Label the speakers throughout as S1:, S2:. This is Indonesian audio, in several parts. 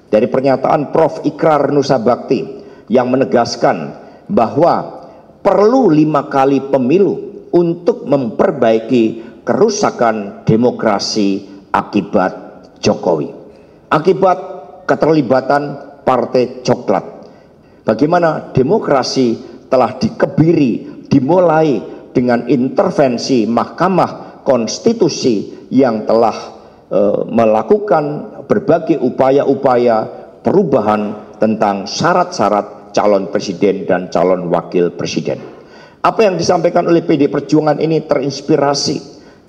S1: dari pernyataan Prof. Ikrar Nusabakti yang menegaskan bahwa perlu 5 kali pemilu untuk memperbaiki kerusakan demokrasi akibat Jokowi, akibat keterlibatan Partai Coklat. Bagaimana demokrasi telah dikebiri, dimulai dengan intervensi Mahkamah Konstitusi yang telah melakukan berbagai upaya-upaya perubahan tentang syarat-syarat calon presiden dan calon wakil presiden. Apa yang disampaikan oleh PD Perjuangan ini terinspirasi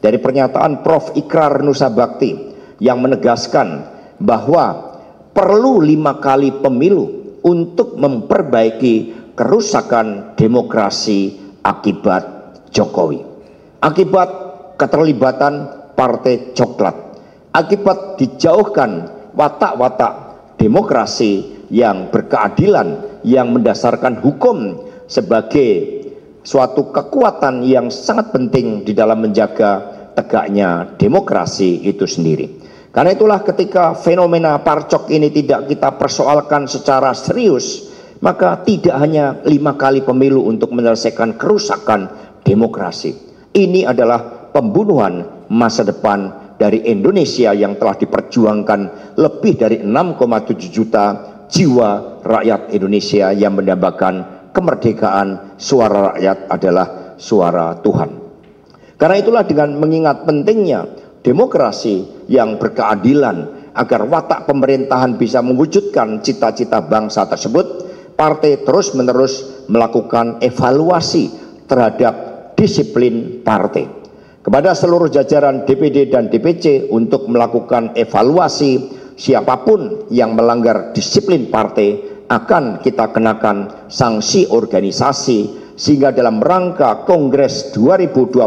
S1: dari pernyataan Prof. Ikrar Nusabakti yang menegaskan bahwa perlu 5 kali pemilu untuk memperbaiki kerusakan demokrasi akibat Jokowi, akibat keterlibatan Partai Coklat, akibat dijauhkan watak-watak demokrasi yang berkeadilan, yang mendasarkan hukum sebagai suatu kekuatan yang sangat penting di dalam menjaga tegaknya demokrasi itu sendiri. Karena itulah ketika fenomena parcok ini tidak kita persoalkan secara serius, maka tidak hanya 5 kali pemilu untuk menyelesaikan kerusakan demokrasi. Ini adalah pembunuhan masa depan dari Indonesia yang telah diperjuangkan lebih dari 6,7 juta jiwa rakyat Indonesia yang mendambakan kemerdekaan. Suara rakyat adalah suara Tuhan. Karena itulah dengan mengingat pentingnya demokrasi yang berkeadilan agar watak pemerintahan bisa mewujudkan cita-cita bangsa tersebut, partai terus-menerus melakukan evaluasi terhadap disiplin partai. Kepada seluruh jajaran DPD dan DPC untuk melakukan evaluasi, siapapun yang melanggar disiplin partai akan kita kenakan sanksi organisasi, sehingga dalam rangka Kongres 2025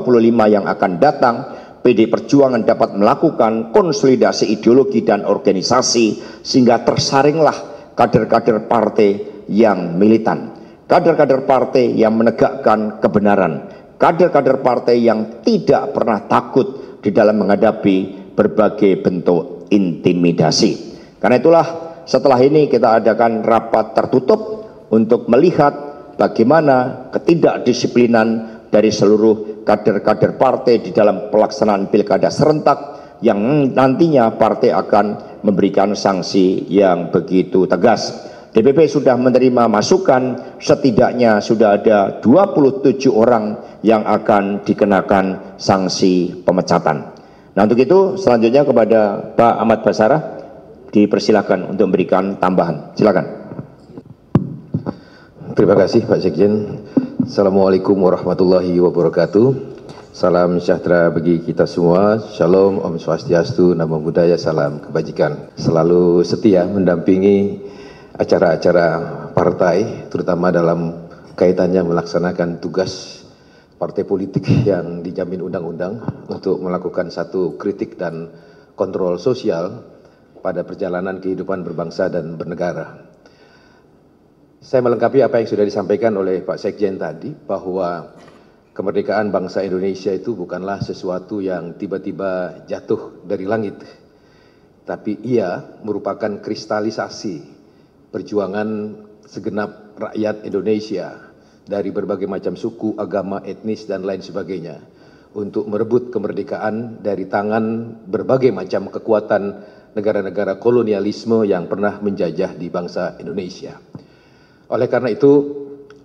S1: yang akan datang, PD Perjuangan dapat melakukan konsolidasi ideologi dan organisasi sehingga tersaringlah kader-kader partai yang militan, kader-kader partai yang menegakkan kebenaran, kader-kader partai yang tidak pernah takut di dalam menghadapi berbagai bentuk intimidasi. Karena itulah setelah ini kita adakan rapat tertutup untuk melihat bagaimana ketidakdisiplinan dari seluruh kader-kader partai di dalam pelaksanaan pilkada serentak yang nantinya partai akan memberikan sanksi yang begitu tegas. DPP sudah menerima masukan, setidaknya sudah ada 27 orang yang akan dikenakan sanksi pemecatan. Nah, untuk itu selanjutnya kepada Pak Ahmad Basarah dipersilakan untuk memberikan tambahan. Silakan.
S2: Terima kasih Pak Sekjen. Assalamualaikum warahmatullahi wabarakatuh. Salam sejahtera bagi kita semua. Shalom, Om Swastiastu, Namo Buddhaya, salam kebajikan. Selalu setia mendampingi acara-acara partai, terutama dalam kaitannya melaksanakan tugas partai politik yang dijamin undang-undang untuk melakukan satu kritik dan kontrol sosial pada perjalanan kehidupan berbangsa dan bernegara. Saya melengkapi apa yang sudah disampaikan oleh Pak Sekjen tadi, bahwa kemerdekaan bangsa Indonesia itu bukanlah sesuatu yang tiba-tiba jatuh dari langit, tapi ia merupakan kristalisasi perjuangan segenap rakyat Indonesia dari berbagai macam suku, agama, etnis, dan lain sebagainya untuk merebut kemerdekaan dari tangan berbagai macam kekuatan negara-negara kolonialisme yang pernah menjajah di bangsa Indonesia. Oleh karena itu,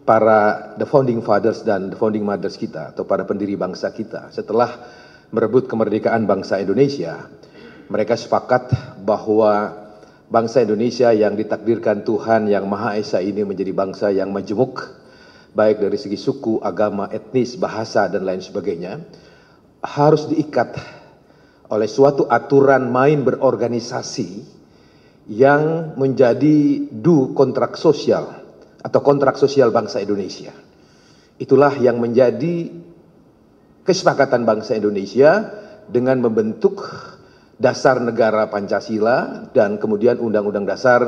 S2: para the founding fathers dan the founding mothers kita atau para pendiri bangsa kita setelah merebut kemerdekaan bangsa Indonesia, mereka sepakat bahwa bangsa Indonesia yang ditakdirkan Tuhan Yang Maha Esa ini menjadi bangsa yang majemuk, baik dari segi suku, agama, etnis, bahasa, dan lain sebagainya, harus diikat oleh suatu aturan main berorganisasi yang menjadi kontrak sosial atau kontrak sosial bangsa Indonesia. Itulah yang menjadi kesepakatan bangsa Indonesia dengan membentuk dasar negara Pancasila dan kemudian Undang-Undang Dasar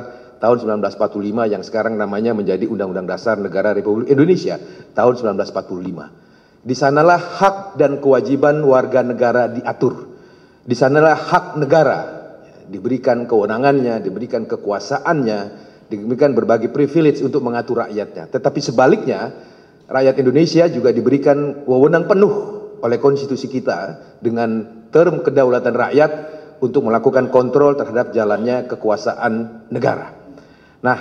S2: tahun 1945 yang sekarang namanya menjadi Undang-Undang Dasar Negara Republik Indonesia tahun 1945. Di sanalah hak dan kewajiban warga negara diatur. Di sanalah hak negara diberikan kewenangannya, diberikan kekuasaannya, diberikan berbagai privilege untuk mengatur rakyatnya. Tetapi sebaliknya, rakyat Indonesia juga diberikan wewenang penuh oleh konstitusi kita dengan term kedaulatan rakyat untuk melakukan kontrol terhadap jalannya kekuasaan negara. Nah,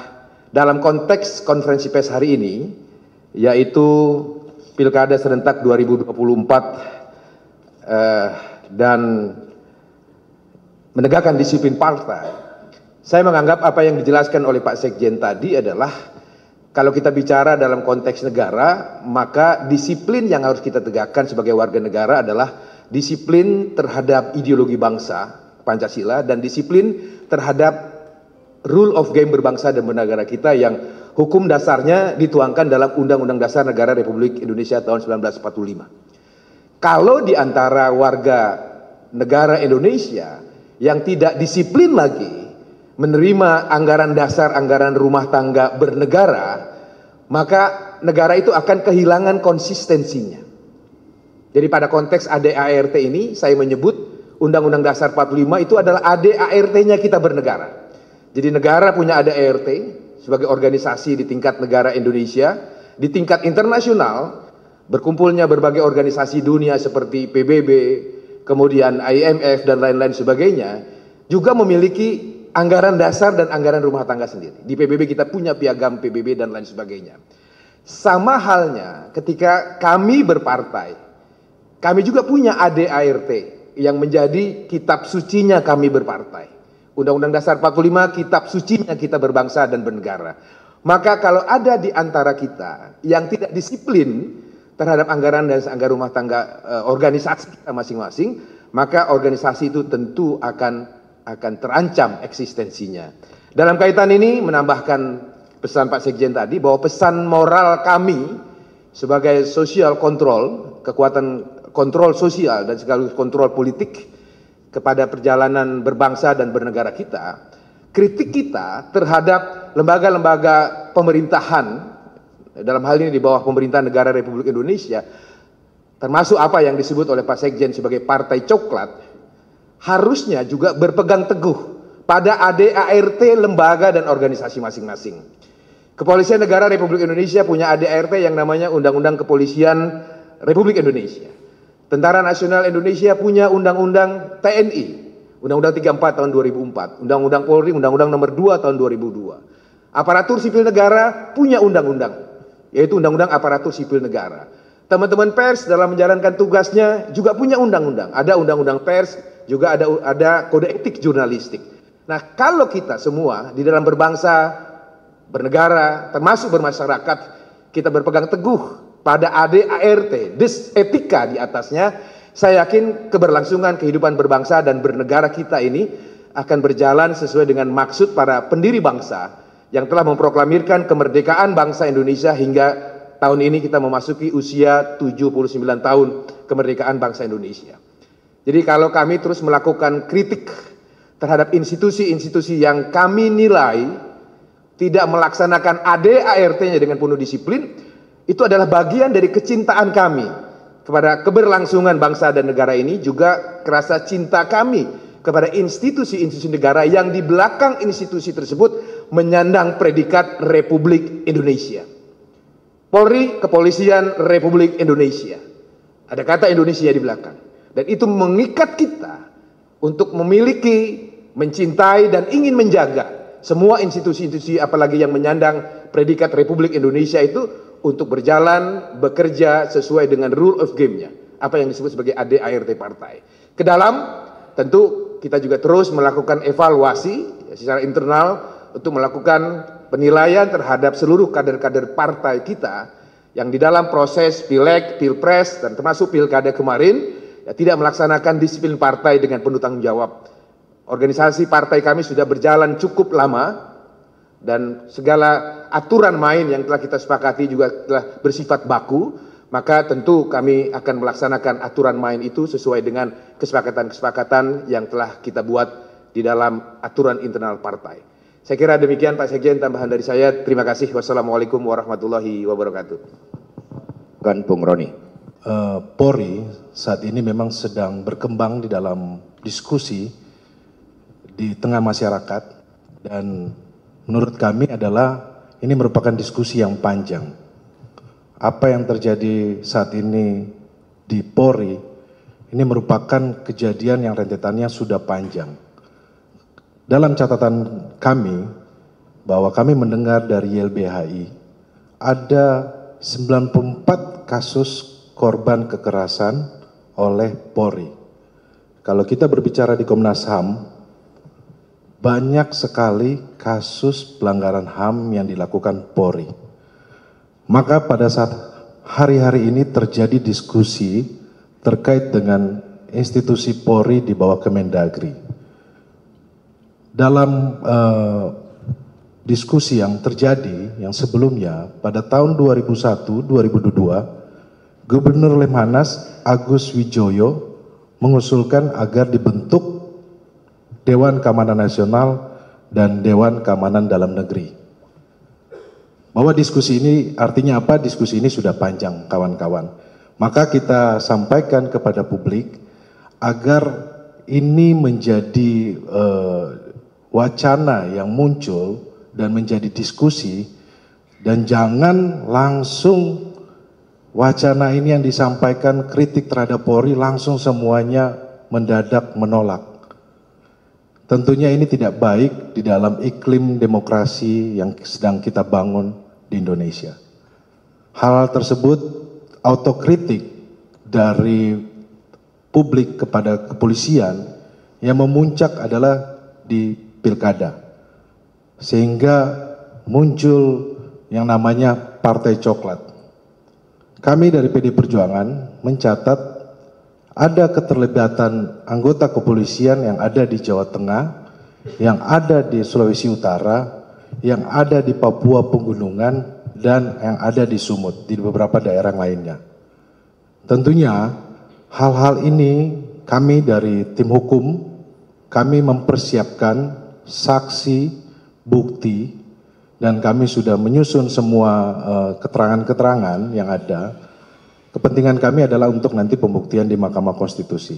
S2: dalam konteks konferensi pers hari ini, yaitu Pilkada serentak 2024 dan menegakkan disiplin partai, saya menganggap apa yang dijelaskan oleh Pak Sekjen tadi adalah kalau kita bicara dalam konteks negara, maka disiplin yang harus kita tegakkan sebagai warga negara adalah disiplin terhadap ideologi bangsa, Pancasila, dan disiplin terhadap rule of game berbangsa dan bernegara kita yang hukum dasarnya dituangkan dalam Undang-Undang Dasar Negara Republik Indonesia tahun 1945. Kalau di antara warga negara Indonesia yang tidak disiplin lagi menerima anggaran dasar, anggaran rumah tangga bernegara, maka negara itu akan kehilangan konsistensinya. Jadi pada konteks ADART ini saya menyebut Undang-Undang Dasar 45 itu adalah ADART-nya kita bernegara. Jadi negara punya ADART sebagai organisasi di tingkat negara Indonesia, di tingkat internasional berkumpulnya berbagai organisasi dunia seperti PBB, kemudian IMF dan lain-lain sebagainya, juga memiliki anggaran dasar dan anggaran rumah tangga sendiri. Di PBB kita punya piagam PBB dan lain sebagainya. Sama halnya ketika kami berpartai, kami juga punya ADART yang menjadi kitab sucinya kami berpartai. Undang-Undang Dasar 45 kitab sucinya kita berbangsa dan bernegara. Maka kalau ada di antara kita yang tidak disiplin terhadap anggaran dan anggaran rumah tangga organisasi kita masing-masing, maka organisasi itu tentu akan terancam eksistensinya. Dalam kaitan ini menambahkan pesan Pak Sekjen tadi bahwa pesan moral kami sebagai social control, kekuatan kontrol sosial dan sekaligus kontrol politik kepada perjalanan berbangsa dan bernegara kita, kritik kita terhadap lembaga-lembaga pemerintahan dalam hal ini di bawah pemerintahan negara Republik Indonesia, termasuk apa yang disebut oleh Pak Sekjen sebagai partai coklat, harusnya juga berpegang teguh pada ADART lembaga dan organisasi masing-masing. Kepolisian Negara Republik Indonesia punya ADART yang namanya Undang-Undang Kepolisian Republik Indonesia. Tentara Nasional Indonesia punya Undang-Undang TNI, Undang-Undang 34 tahun 2004, Undang-Undang Polri, Undang-Undang nomor 2 tahun 2002. Aparatur sipil negara punya undang-undang, yaitu Undang-Undang Aparatur Sipil Negara. Teman-teman pers dalam menjalankan tugasnya juga punya undang-undang. Ada undang-undang pers, juga ada kode etik jurnalistik. Nah, kalau kita semua di dalam berbangsa, bernegara, termasuk bermasyarakat, kita berpegang teguh pada ADART, etika di atasnya, saya yakin keberlangsungan kehidupan berbangsa dan bernegara kita ini akan berjalan sesuai dengan maksud para pendiri bangsa yang telah memproklamirkan kemerdekaan bangsa Indonesia hingga tahun ini kita memasuki usia 79 tahun kemerdekaan bangsa Indonesia. Jadi kalau kami terus melakukan kritik terhadap institusi-institusi yang kami nilai tidak melaksanakan ADART-nya dengan penuh disiplin, itu adalah bagian dari kecintaan kami kepada keberlangsungan bangsa dan negara ini, juga kerasa cinta kami kepada institusi-institusi negara yang di belakang institusi tersebut menyandang predikat Republik Indonesia. Polri, Kepolisian Republik Indonesia. Ada kata Indonesia di belakang. Dan itu mengikat kita untuk memiliki, mencintai, dan ingin menjaga semua institusi-institusi apalagi yang menyandang predikat Republik Indonesia itu untuk berjalan, bekerja sesuai dengan rule of game-nya. Apa yang disebut sebagai ADART partai. Ke dalam, tentu kita juga terus melakukan evaluasi secara internal untuk melakukan penilaian terhadap seluruh kader-kader partai kita yang di dalam proses pileg, pilpres, dan termasuk pilkada kemarin ya, tidak melaksanakan disiplin partai dengan penuh tanggung jawab. Organisasi partai kami sudah berjalan cukup lama dan segala aturan main yang telah kita sepakati juga telah bersifat baku, maka tentu kami akan melaksanakan aturan main itu sesuai dengan kesepakatan-kesepakatan yang telah kita buat di dalam aturan internal partai. Saya kira demikian Pak Sekjen, tambahan dari saya. Terima kasih. Wassalamualaikum warahmatullahi wabarakatuh.
S1: Kan Bung Roni.
S3: Polri saat ini memang sedang berkembang di dalam diskusi di tengah masyarakat, dan menurut kami adalah ini merupakan diskusi yang panjang. Apa yang terjadi saat ini di Polri ini merupakan kejadian yang rentetannya sudah panjang. Dalam catatan kami, bahwa kami mendengar dari YLBHI ada 94 kasus korban kekerasan oleh Polri. Kalau kita berbicara di Komnas HAM, banyak sekali kasus pelanggaran HAM yang dilakukan Polri. Maka pada saat hari-hari ini terjadi diskusi terkait dengan institusi Polri di bawah Kemendagri. Dalam diskusi yang terjadi yang sebelumnya pada tahun 2001-2022, Gubernur Lemhanas Agus Wijoyo mengusulkan agar dibentuk Dewan Keamanan Nasional dan Dewan Keamanan Dalam Negeri. Bahwa diskusi ini artinya apa? Diskusi ini sudah panjang, kawan-kawan. Maka kita sampaikan kepada publik agar ini menjadi wacana yang muncul dan menjadi diskusi, dan jangan langsung wacana ini yang disampaikan kritik terhadap Polri langsung semuanya mendadak menolak. Tentunya ini tidak baik di dalam iklim demokrasi yang sedang kita bangun di Indonesia. Hal tersebut autokritik dari publik kepada kepolisian yang memuncak adalah di pilkada. Sehingga muncul yang namanya Partai Coklat. Kami dari PD Perjuangan mencatat ada keterlibatan anggota kepolisian yang ada di Jawa Tengah, yang ada di Sulawesi Utara, yang ada di Papua Pegunungan, dan yang ada di Sumut, di beberapa daerah lainnya. Tentunya hal-hal ini kami dari tim hukum, kami mempersiapkan saksi, bukti, dan kami sudah menyusun semua keterangan-keterangan yang ada. Kepentingan kami adalah untuk nanti pembuktian di Mahkamah Konstitusi.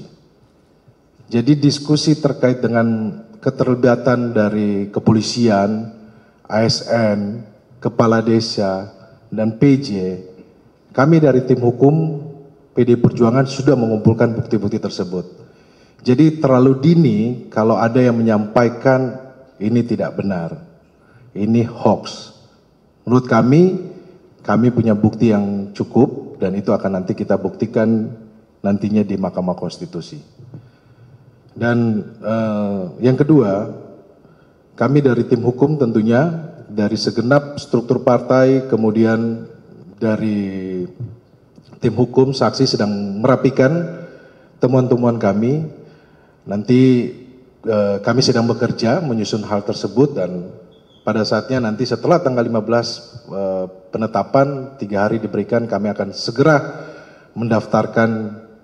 S3: Jadi diskusi terkait dengan keterlibatan dari kepolisian, ASN, kepala desa, dan PJ, kami dari tim hukum PD Perjuangan sudah mengumpulkan bukti-bukti tersebut. Jadi terlalu dini kalau ada yang menyampaikan ini tidak benar, ini hoax. Menurut kami punya bukti yang cukup dan itu akan nanti kita buktikan nantinya di Mahkamah Konstitusi. Dan yang kedua, kami dari tim hukum tentunya dari segenap struktur partai, kemudian dari tim hukum, saksi sedang merapikan temuan-temuan kami. Nanti kami sedang bekerja menyusun hal tersebut, dan pada saatnya nanti setelah tanggal 15 penetapan 3 hari diberikan, kami akan segera mendaftarkan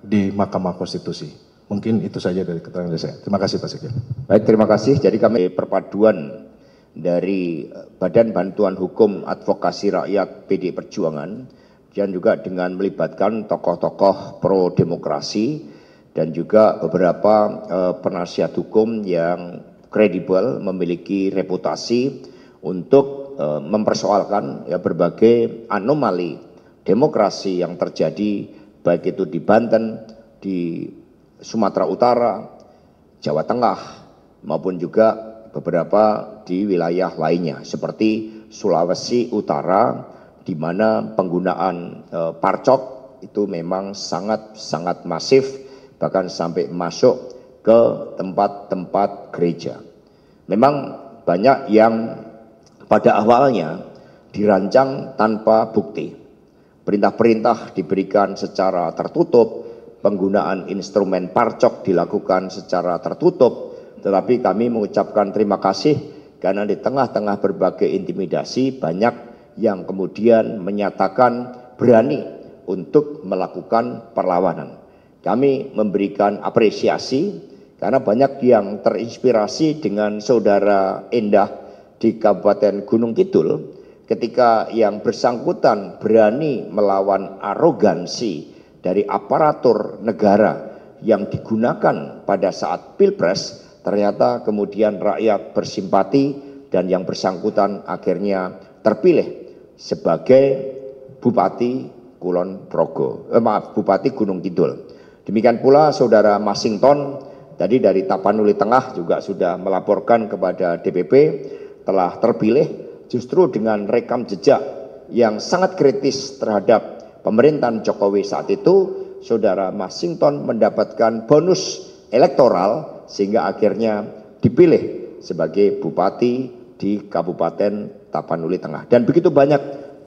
S3: di Mahkamah Konstitusi. Mungkin itu saja dari keterangan dari saya. Terima kasih Pak Sekjen.
S1: Baik, terima kasih. Jadi kami perpaduan dari Badan Bantuan Hukum Advokasi Rakyat PD Perjuangan, dan juga dengan melibatkan tokoh-tokoh pro demokrasi dan juga beberapa penasihat hukum yang kredibel, memiliki reputasi untuk mempersoalkan ya berbagai anomali demokrasi yang terjadi, baik itu di Banten, di Sumatera Utara, Jawa Tengah, maupun juga beberapa di wilayah lainnya seperti Sulawesi Utara, di mana penggunaan parcok itu memang sangat masif, bahkan sampai masuk ke tempat-tempat gereja. Memang banyak yang pada awalnya dirancang tanpa bukti. Perintah-perintah diberikan secara tertutup, penggunaan instrumen parcok dilakukan secara tertutup, tetapi kami mengucapkan terima kasih karena di tengah-tengah berbagai intimidasi banyak yang kemudian menyatakan berani untuk melakukan perlawanan. Kami memberikan apresiasi karena banyak yang terinspirasi dengan saudara Endah di Kabupaten Gunung Kidul ketika yang bersangkutan berani melawan arogansi dari aparatur negara yang digunakan pada saat Pilpres ternyata kemudian rakyat bersimpati dan yang bersangkutan akhirnya terpilih sebagai Bupati Kulon Progo, Bupati Gunung Kidul. Demikian pula Saudara Masinton tadi dari Tapanuli Tengah juga sudah melaporkan kepada DPP telah terpilih justru dengan rekam jejak yang sangat kritis terhadap pemerintahan Jokowi saat itu. Saudara Masinton mendapatkan bonus elektoral sehingga akhirnya dipilih sebagai bupati di Kabupaten Tapanuli Tengah. Dan begitu banyak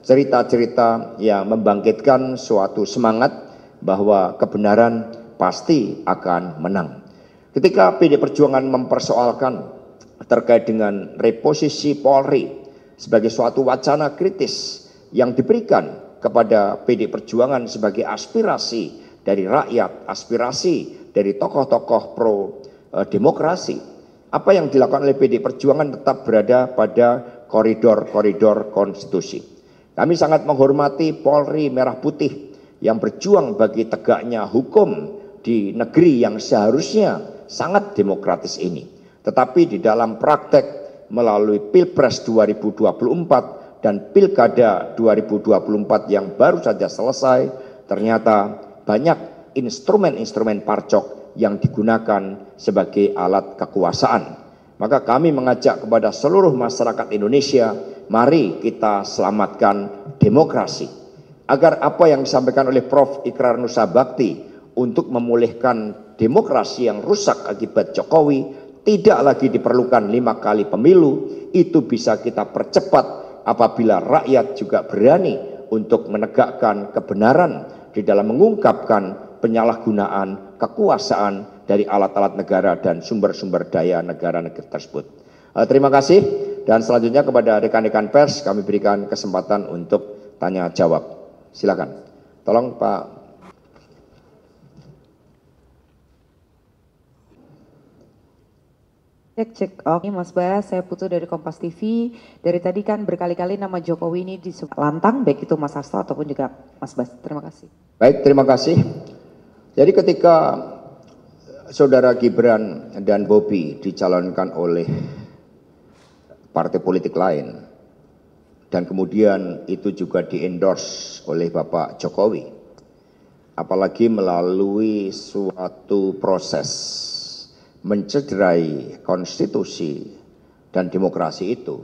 S1: cerita-cerita yang membangkitkan suatu semangat bahwa kebenaran pasti akan menang. Ketika PD Perjuangan mempersoalkan terkait dengan reposisi Polri sebagai suatu wacana kritis yang diberikan kepada PD Perjuangan sebagai aspirasi dari rakyat, aspirasi dari tokoh-tokoh pro demokrasi, apa yang dilakukan oleh PD Perjuangan tetap berada pada koridor-koridor konstitusi. Kami sangat menghormati Polri Merah Putih yang berjuang bagi tegaknya hukum di negeri yang seharusnya sangat demokratis ini. Tetapi di dalam praktek melalui Pilpres 2024 dan Pilkada 2024 yang baru saja selesai, ternyata banyak instrumen-instrumen parcok yang digunakan sebagai alat kekuasaan. Maka kami mengajak kepada seluruh masyarakat Indonesia, mari kita selamatkan demokrasi. Agar apa yang disampaikan oleh Prof. Ikrar Nusa Bakti untuk memulihkan demokrasi yang rusak akibat Jokowi, tidak lagi diperlukan 5 kali pemilu, itu bisa kita percepat apabila rakyat juga berani untuk menegakkan kebenaran di dalam mengungkapkan penyalahgunaan kekuasaan dari alat-alat negara dan sumber-sumber daya negara tersebut. Terima kasih, dan selanjutnya kepada rekan-rekan pers kami berikan kesempatan untuk tanya jawab. Silakan. Tolong Pak.
S4: Cek. Oke, Mas Bas, saya Putu dari Kompas TV. Dari tadi kan berkali-kali nama Jokowi ini disebut lantang, baik itu Mas Hasto ataupun juga Mas Bas. Terima kasih.
S1: Baik, terima kasih. Jadi ketika Saudara Gibran dan Bobi dicalonkan oleh partai politik lain, dan kemudian itu juga di-endorse oleh Bapak Jokowi, apalagi melalui suatu proses mencederai konstitusi dan demokrasi itu,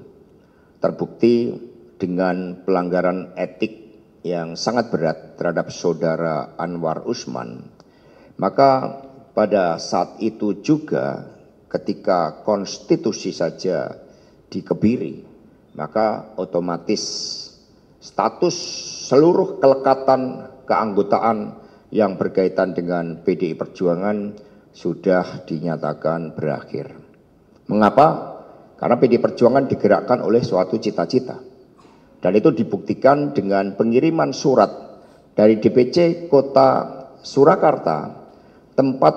S1: terbukti dengan pelanggaran etik yang sangat berat terhadap Saudara Anwar Usman. Maka pada saat itu juga ketika konstitusi saja dikebiri, maka otomatis status seluruh kelekatan keanggotaan yang berkaitan dengan PDI Perjuangan sudah dinyatakan berakhir. Mengapa? Karena PDI Perjuangan digerakkan oleh suatu cita-cita. Dan itu dibuktikan dengan pengiriman surat dari DPC Kota Surakarta, tempat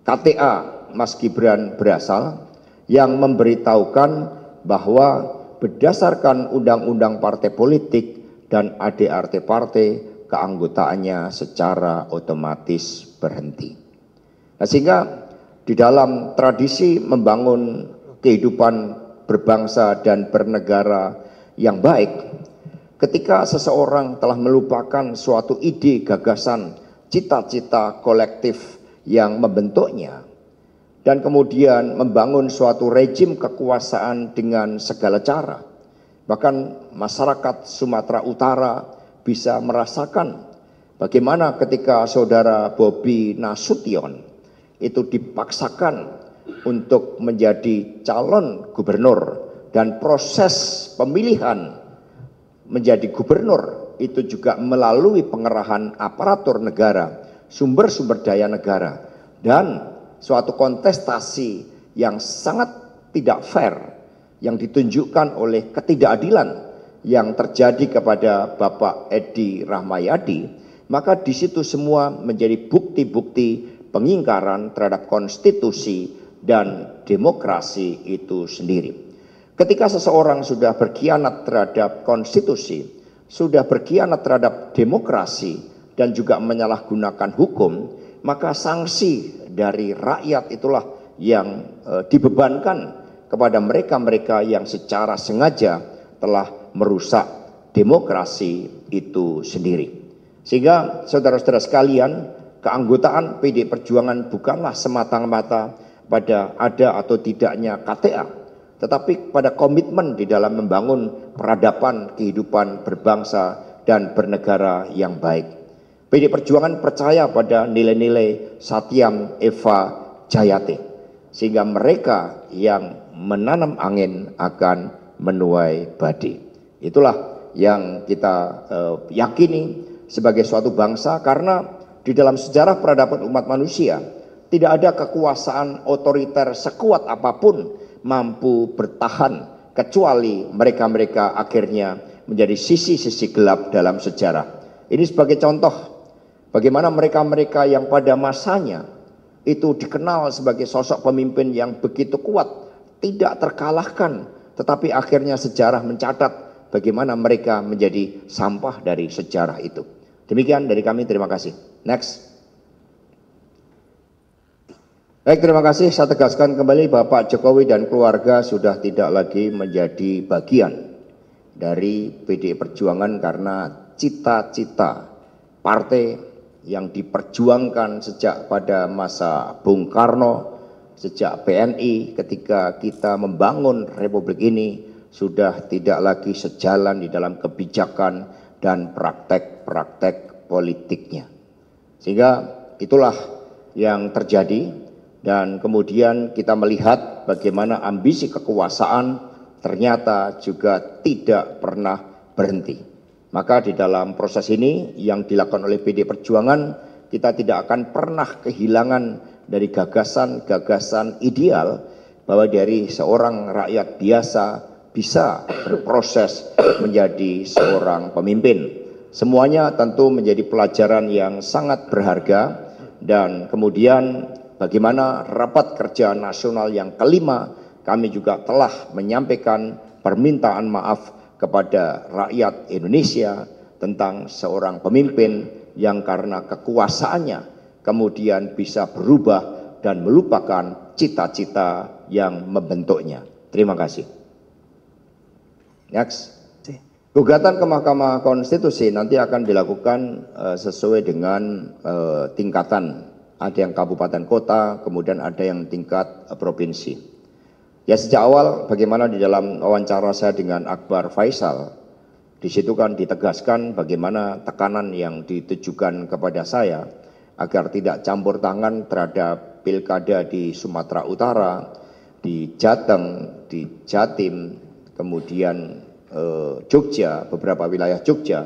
S1: KTA Mas Gibran berasal, yang memberitahukan bahwa berdasarkan undang-undang partai politik dan ADART partai, keanggotaannya secara otomatis berhenti. Nah, sehingga di dalam tradisi membangun kehidupan berbangsa dan bernegara yang baik, ketika seseorang telah melupakan suatu ide, gagasan, cita-cita kolektif yang membentuknya, dan kemudian membangun suatu rejim kekuasaan dengan segala cara, bahkan masyarakat Sumatera Utara bisa merasakan bagaimana ketika Saudara Bobi Nasution itu dipaksakan untuk menjadi calon gubernur, dan proses pemilihan menjadi gubernur itu juga melalui pengerahan aparatur negara, sumber-sumber daya negara, dan suatu kontestasi yang sangat tidak fair yang ditunjukkan oleh ketidakadilan yang terjadi kepada Bapak Edi Rahmayadi. Maka di situ semua menjadi bukti-bukti pengingkaran terhadap konstitusi dan demokrasi itu sendiri. Ketika seseorang sudah berkhianat terhadap konstitusi, sudah berkhianat terhadap demokrasi, dan juga menyalahgunakan hukum, maka sanksi dari rakyat itulah yang dibebankan kepada mereka-mereka yang secara sengaja telah merusak demokrasi itu sendiri. Sehingga saudara-saudara sekalian, keanggotaan PD Perjuangan bukanlah semata-mata pada ada atau tidaknya KTA, tetapi pada komitmen di dalam membangun peradaban kehidupan berbangsa dan bernegara yang baik. PD Perjuangan percaya pada nilai-nilai Satyam Eva Jayate, sehingga mereka yang menanam angin akan menuai padi. Itulah yang kita yakini sebagai suatu bangsa, karena di dalam sejarah peradaban umat manusia tidak ada kekuasaan otoriter sekuat apapun mampu bertahan kecuali mereka-mereka akhirnya menjadi sisi-sisi gelap dalam sejarah. Ini sebagai contoh bagaimana mereka-mereka yang pada masanya itu dikenal sebagai sosok pemimpin yang begitu kuat, tidak terkalahkan, tetapi akhirnya sejarah mencatat bagaimana mereka menjadi sampah dari sejarah itu. Demikian dari kami, terima kasih. Next. Baik, terima kasih. Saya tegaskan kembali, Bapak Jokowi dan keluarga sudah tidak lagi menjadi bagian dari PDI Perjuangan karena cita-cita partai yang diperjuangkan sejak pada masa Bung Karno, sejak PNI ketika kita membangun Republik ini sudah tidak lagi sejalan di dalam kebijakan dan praktek-praktek politiknya. Sehingga itulah yang terjadi, dan kemudian kita melihat bagaimana ambisi kekuasaan ternyata juga tidak pernah berhenti. Maka di dalam proses ini yang dilakukan oleh PD Perjuangan, kita tidak akan pernah kehilangan dari gagasan-gagasan ideal bahwa dari seorang rakyat biasa bisa berproses menjadi seorang pemimpin. Semuanya tentu menjadi pelajaran yang sangat berharga, dan kemudian bagaimana rapat kerja nasional yang kelima kami juga telah menyampaikan permintaan maaf kepada rakyat Indonesia tentang seorang pemimpin yang karena kekuasaannya kemudian bisa berubah dan melupakan cita-cita yang membentuknya. Terima kasih. Next. Gugatan ke Mahkamah Konstitusi nanti akan dilakukan sesuai dengan tingkatan. Ada yang kabupaten kota, kemudian ada yang tingkat provinsi. Ya, sejak awal bagaimana di dalam wawancara saya dengan Akbar Faisal, di situ kan ditegaskan bagaimana tekanan yang ditujukan kepada saya agar tidak campur tangan terhadap pilkada di Sumatera Utara, di Jateng, di Jatim, kemudian Jogja, beberapa wilayah Jogja,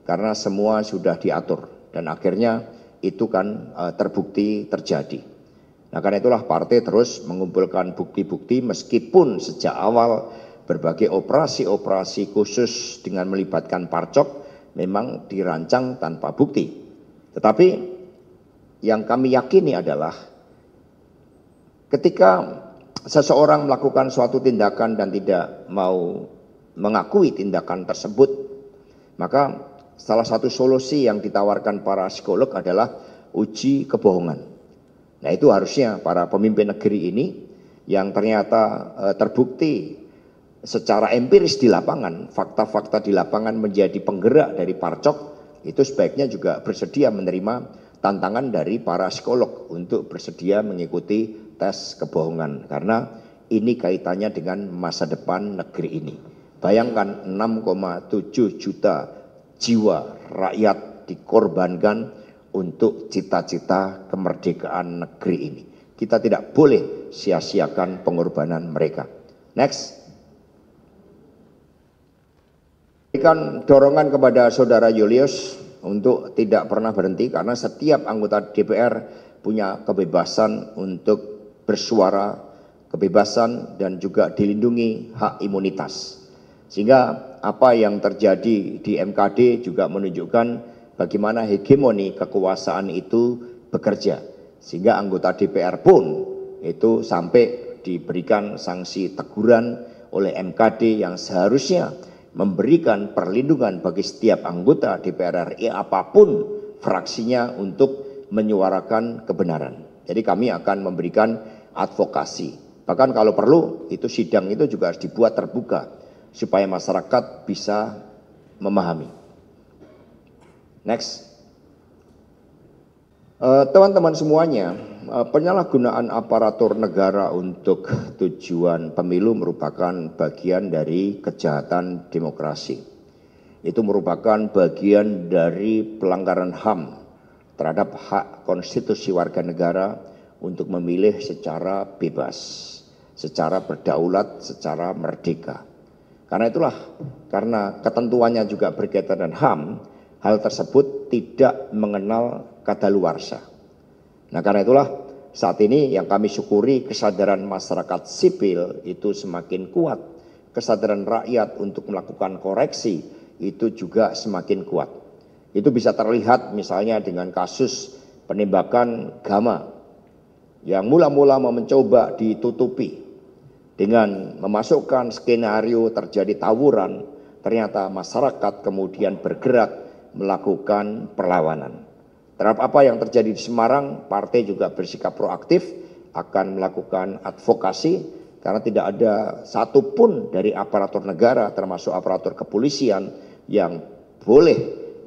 S1: karena semua sudah diatur dan akhirnya itu kan terbukti terjadi. Nah, karena itulah partai terus mengumpulkan bukti-bukti meskipun sejak awal berbagai operasi-operasi khusus dengan melibatkan Parcok memang dirancang tanpa bukti. Tetapi yang kami yakini adalah ketika seseorang melakukan suatu tindakan dan tidak mau mengakui tindakan tersebut, maka salah satu solusi yang ditawarkan para psikolog adalah uji kebohongan. Nah, itu harusnya para pemimpin negeri ini yang ternyata terbukti secara empiris di lapangan, fakta-fakta di lapangan menjadi penggerak dari Parcok, itu sebaiknya juga bersedia menerima tantangan dari para psikolog untuk bersedia mengikuti tes kebohongan, karena ini kaitannya dengan masa depan negeri ini. Bayangkan 6,7 juta jiwa rakyat dikorbankan untuk cita-cita kemerdekaan negeri ini. Kita tidak boleh sia-siakan pengorbanan mereka. Next. Berikan dorongan kepada Saudara Julius untuk tidak pernah berhenti, karena setiap anggota DPR punya kebebasan untuk bersuara, kebebasan dan juga dilindungi hak imunitas. Sehingga apa yang terjadi di MKD juga menunjukkan bagaimana hegemoni kekuasaan itu bekerja, sehingga anggota DPR pun itu sampai diberikan sanksi teguran oleh MKD yang seharusnya memberikan perlindungan bagi setiap anggota DPR RI apapun fraksinya untuk menyuarakan kebenaran. Jadi kami akan memberikan advokasi. Bahkan kalau perlu itu sidang itu juga harus dibuat terbuka supaya masyarakat bisa memahami. Next. Teman-teman semuanya, penyalahgunaan aparatur negara untuk tujuan pemilu merupakan bagian dari kejahatan demokrasi. Itu merupakan bagian dari pelanggaran HAM terhadap hak konstitusi warga negara untuk memilih secara bebas, secara berdaulat, secara merdeka. Karena itulah, karena ketentuannya juga berkaitan dengan HAM, hal tersebut tidak mengenal kadaluarsa. Nah, karena itulah saat ini yang kami syukuri kesadaran masyarakat sipil itu semakin kuat. Kesadaran rakyat untuk melakukan koreksi itu juga semakin kuat. Itu bisa terlihat misalnya dengan kasus penembakan Gama yang mula-mula mau mencoba ditutupi dengan memasukkan skenario terjadi tawuran, ternyata masyarakat kemudian bergerak melakukan perlawanan. Terhadap apa yang terjadi di Semarang, partai juga bersikap proaktif akan melakukan advokasi karena tidak ada satupun dari aparatur negara termasuk aparatur kepolisian yang boleh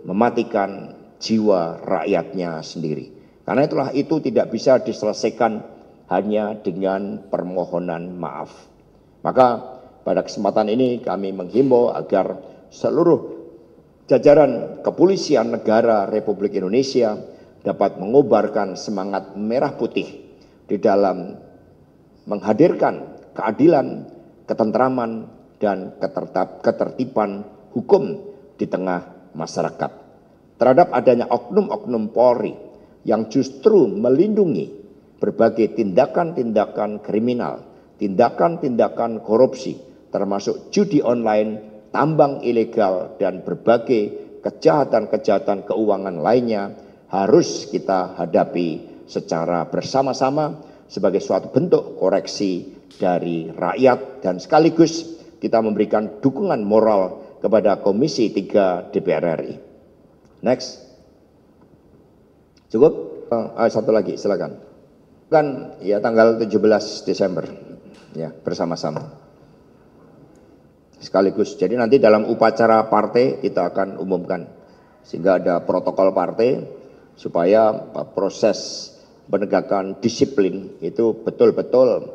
S1: mematikan jiwa rakyatnya sendiri. Karena itulah itu tidak bisa diselesaikan hanya dengan permohonan maaf. Maka pada kesempatan ini kami menghimbau agar seluruh jajaran kepolisian negara Republik Indonesia dapat mengobarkan semangat merah putih di dalam menghadirkan keadilan, ketentraman, dan ketertiban hukum di tengah masyarakat. Terhadap adanya oknum-oknum Polri yang justru melindungi berbagai tindakan-tindakan kriminal, tindakan-tindakan korupsi, termasuk judi online, tambang ilegal, dan berbagai kejahatan-kejahatan keuangan lainnya harus kita hadapi secara bersama-sama sebagai suatu bentuk koreksi dari rakyat dan sekaligus kita memberikan dukungan moral kepada Komisi 3 DPR RI. Next. Cukup? Satu lagi, silakan. Kan ya tanggal 17 Desember ya bersama-sama. Sekaligus, jadi nanti dalam upacara partai kita akan umumkan sehingga ada protokol partai supaya proses penegakan disiplin itu betul-betul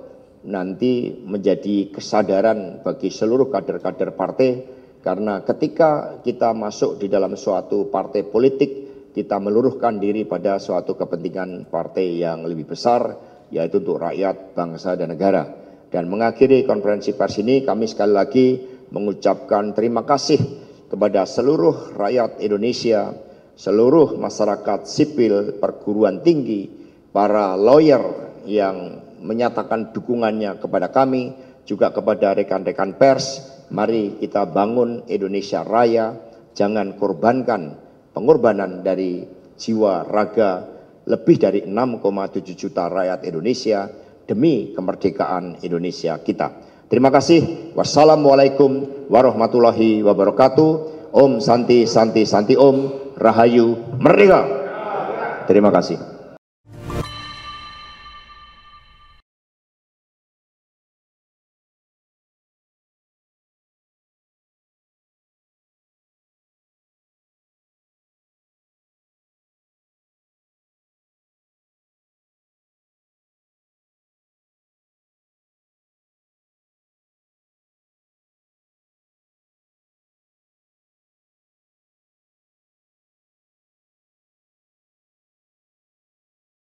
S1: nanti menjadi kesadaran bagi seluruh kader-kader partai, karena ketika kita masuk di dalam suatu partai politik kita meluruhkan diri pada suatu kepentingan partai yang lebih besar, yaitu untuk rakyat, bangsa, dan negara. Dan mengakhiri konferensi pers ini kami sekali lagi mengucapkan terima kasih kepada seluruh rakyat Indonesia, seluruh masyarakat sipil, perguruan tinggi, para lawyer yang menyatakan dukungannya kepada kami, juga kepada rekan-rekan pers. Mari kita bangun Indonesia Raya, jangan korbankan pengorbanan dari jiwa raga lebih dari 6,7 juta rakyat Indonesia demi kemerdekaan Indonesia kita. Terima kasih. Wassalamualaikum warahmatullahi wabarakatuh. Om Santi Santi Santi Om. Rahayu Merdeka. Terima kasih.